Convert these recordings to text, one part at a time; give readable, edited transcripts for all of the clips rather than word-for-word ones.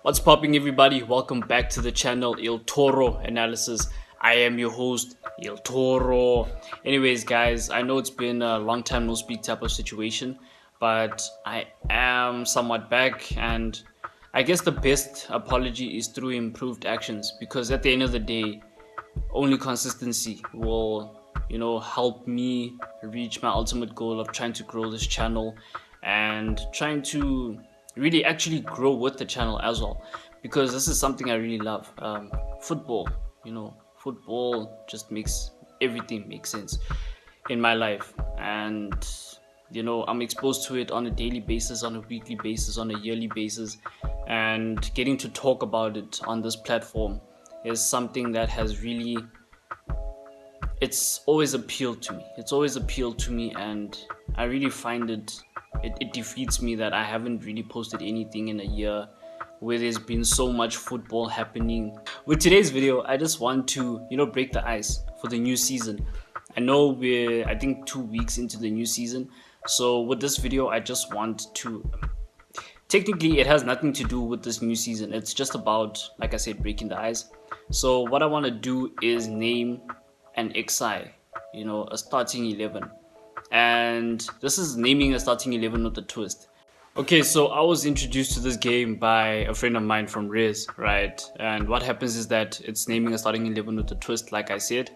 What's popping, everybody? Welcome back to the channel Il Toro Analysis. I am your host Il Toro. Anyways, guys, I know it's been a long time no speak type of situation, but I am somewhat back, and I guess the best apology is through improved actions, because at the end of the day, only consistency will help me reach my ultimate goal of trying to grow this channel and trying to really actually grow with the channel as well, because this is something I really love. Football, football just makes everything make sense in my life, and I'm exposed to it on a daily basis, on a weekly basis, on a yearly basis, and getting to talk about it on this platform is something that has really, it's always appealed to me. It's always appealed to me, and I really find it defeats me that I haven't really posted anything in a year where there's been so much football happening. With today's video, I just want to break the ice for the new season. I know we're, I think, 2 weeks into the new season, so with this video I just want to, technically it has nothing to do with this new season. It's just about, like I said, breaking the ice. So what I want to do is name an XI, a starting 11. And this is naming a starting 11 with a twist. Okay, so I was introduced to this game by a friend of mine from Riz, right? And what happens is that it's naming a starting 11 with a twist, like I said.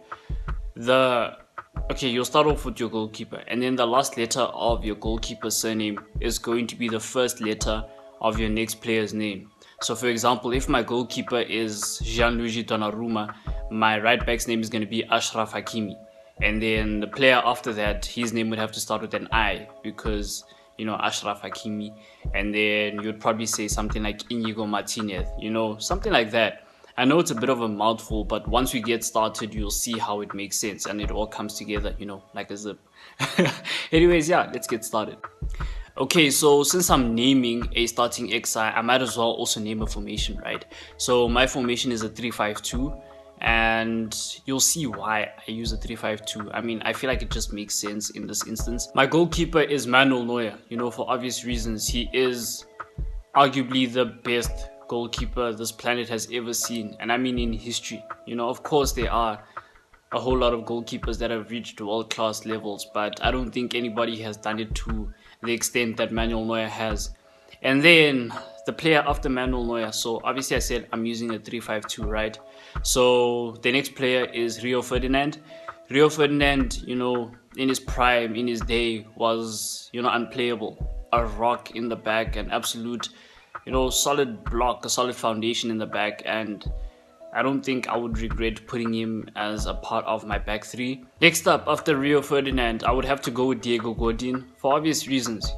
Okay, you'll start off with your goalkeeper, and then the last letter of your goalkeeper's surname is going to be the first letter of your next player's name. So for example, if my goalkeeper is Gianluigi Donnarumma, my right back's name is going to be Ashraf Hakimi. And then the player after that, his name would have to start with an I, because, Ashraf Hakimi. And then you'd probably say something like Inigo Martinez, something like that. I know it's a bit of a mouthful, but once we get started, you'll see how it makes sense and it all comes together, like a zip. Anyways, yeah, let's get started. Okay, so since I'm naming a starting XI, I might as well also name a formation, right? So my formation is a 3-5-2, and you'll see why I use a 3-5-2. I mean, I feel like it just makes sense in this instance. My goalkeeper is Manuel Neuer, for obvious reasons. He is arguably the best goalkeeper this planet has ever seen, and I mean in history. Of course there are a whole lot of goalkeepers that have reached world-class levels, but I don't think anybody has done it to the extent that Manuel Neuer has. And then the player after Manuel Neuer, so obviously I said I'm using a 3-5-2, right? So the next player is Rio Ferdinand. Rio Ferdinand, in his prime, in his day, was, unplayable. A rock in the back, an absolute, solid block, a solid foundation in the back, and I don't think I would regret putting him as a part of my back three. Next up, after Rio Ferdinand, I would have to go with Diego Godin for obvious reasons.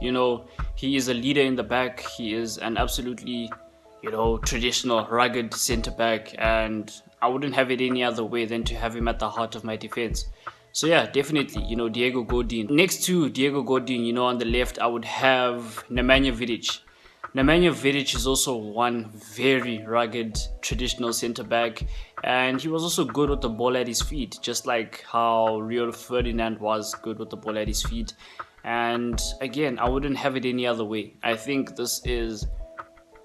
He is a leader in the back. He is an absolutely, traditional, rugged center back, and I wouldn't have it any other way than to have him at the heart of my defense. So yeah, definitely, Diego Godin. Next to Diego Godin, on the left, I would have Nemanja Vidic. Nemanja Vidic is also one very rugged traditional center back, and he was also good with the ball at his feet, just like how Rio Ferdinand was good with the ball at his feet. And again, I wouldn't have it any other way. I think this is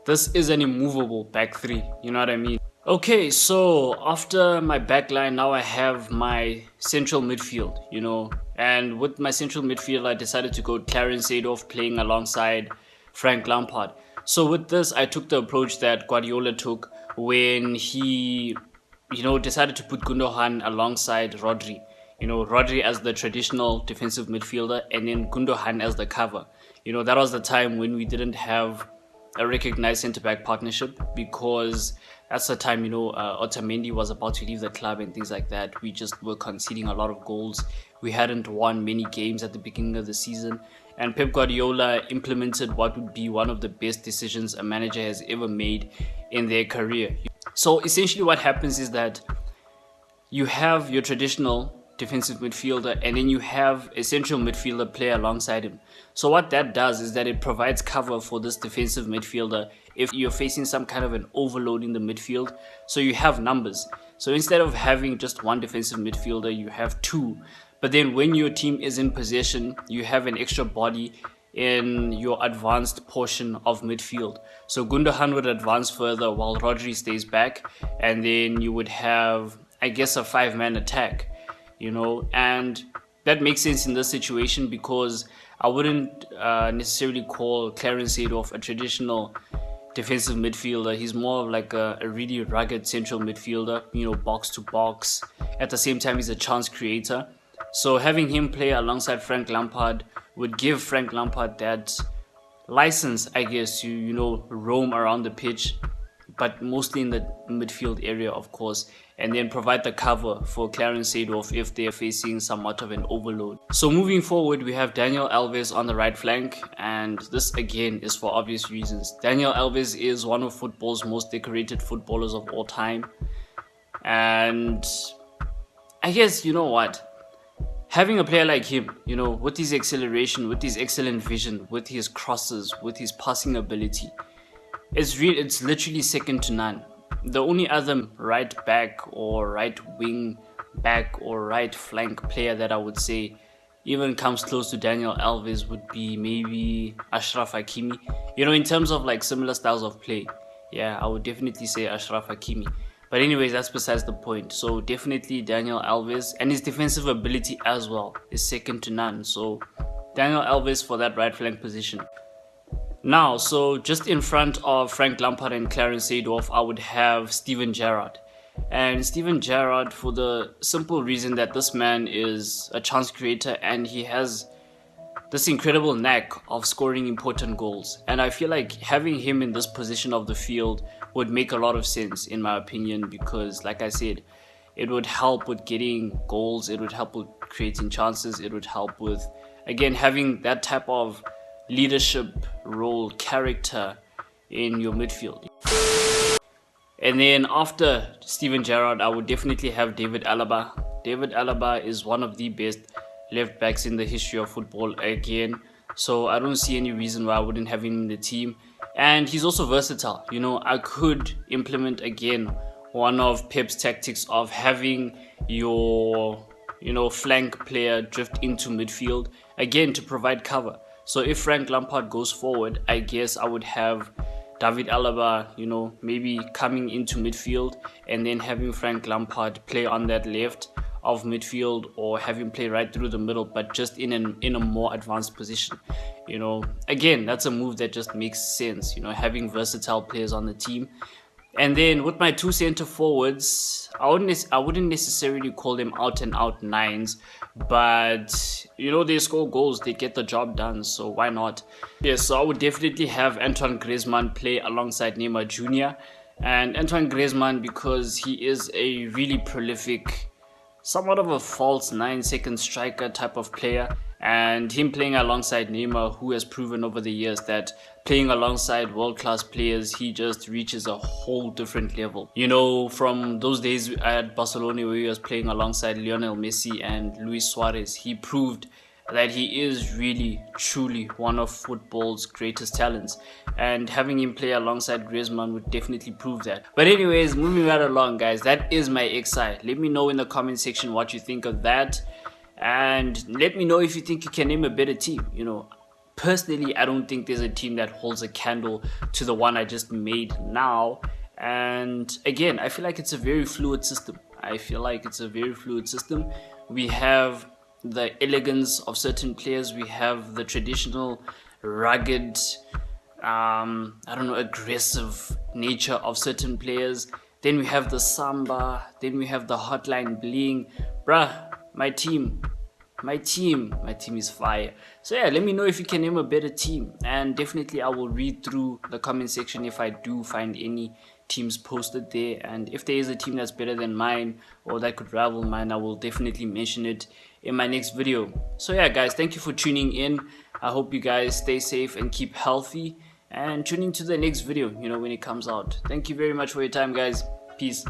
an immovable back three, you know what I mean? Okay, so after my back line, now I have my central midfield, and with my central midfield, I decided to go Clarence Seedorf playing alongside Frank Lampard. So with this, I took the approach that Guardiola took when he, decided to put Gundogan alongside Rodri. Rodri as the traditional defensive midfielder, and then Gundogan as the cover. That was the time when we didn't have a recognized centre-back partnership, because that's the time, Otamendi was about to leave the club and things like that. We just were conceding a lot of goals. We hadn't won many games at the beginning of the season. And Pep Guardiola implemented what would be one of the best decisions a manager has ever made in their career. So essentially what happens is that you have your traditional defensive midfielder, and then you have a central midfielder play alongside him. So what that does is that it provides cover for this defensive midfielder if you're facing some kind of an overload in the midfield. So you have numbers. So instead of having just one defensive midfielder, you have two. But then when your team is in possession, you have an extra body in your advanced portion of midfield. So Gundogan would advance further while Rodri stays back, and then you would have, I guess, a 5-man attack, and that makes sense in this situation because I wouldn't necessarily call Clarence Seedorf a traditional defensive midfielder. He's more of like a really rugged central midfielder, box to box. At the same time, he's a chance creator. So having him play alongside Frank Lampard would give Frank Lampard that license, I guess, to, roam around the pitch, but mostly in the midfield area, of course, and then provide the cover for Clarence Seedorf if they're facing somewhat of an overload. So moving forward, we have Daniel Alves on the right flank, and this again is for obvious reasons. Daniel Alves is one of football's most decorated footballers of all time, and I guess, what? Having a player like him, with his acceleration, with his excellent vision, with his crosses, with his passing ability, it's literally second to none. The only other right back or right wing back or right flank player that I would say even comes close to Daniel Alves would be maybe Achraf Hakimi. In terms of like similar styles of play, yeah, I would definitely say Achraf Hakimi. But anyways, that's besides the point. So definitely Daniel Alves, and his defensive ability as well is second to none. So Daniel Alves for that right flank position. Now, so just in front of Frank Lampard and Clarence Seedorf, I would have Steven Gerrard. And Steven Gerrard, for the simple reason that this man is a chance creator and he has this incredible knack of scoring important goals. And I feel like having him in this position of the field would make a lot of sense, in my opinion, because like I said, it would help with getting goals, it would help with creating chances, it would help with, again, having that type of leadership role character in your midfield. And then after Steven Gerrard, I would definitely have David Alaba. David Alaba is one of the best left backs in the history of football again, so I don't see any reason why I wouldn't have him in the team. And he's also versatile. I could implement again one of Pep's tactics of having your flank player drift into midfield again to provide cover. So if Frank Lampard goes forward, I guess I would have David Alaba, maybe coming into midfield and then having Frank Lampard play on that left of midfield, or have him play right through the middle, but just in a more advanced position. Again, that's a move that just makes sense, having versatile players on the team. And then with my two center forwards, I wouldn't necessarily call them out and out nines, but they score goals, they get the job done, so why not? Yeah, so I would definitely have Antoine Griezmann play alongside Neymar Jr. And Antoine Griezmann, because he is a really prolific, somewhat of a false 9-second striker type of player, and him playing alongside Neymar, who has proven over the years that playing alongside world-class players, he just reaches a whole different level. From those days at Barcelona where he was playing alongside Lionel Messi and Luis Suarez, he proved that he is really, truly one of football's greatest talents. And having him play alongside Griezmann would definitely prove that. But anyways, moving right along, guys, that is my XI. Let me know in the comment section what you think of that. And let me know if you think you can name a better team. Personally, I don't think there's a team that holds a candle to the one I just made now. And again, I feel like it's a very fluid system. We have the elegance of certain players. We have the traditional, rugged, aggressive nature of certain players. Then we have the samba. Then we have the hotline bling. Bruh, my team is fire. So yeah, let me know if you can name a better team, and definitely I will read through the comment section if I do find any teams posted there, and if there is a team that's better than mine or that could rival mine, I will definitely mention it in my next video. So yeah, guys, thank you for tuning in. I hope you guys stay safe and keep healthy, and tune into the next video when it comes out. Thank you very much for your time, guys. Peace.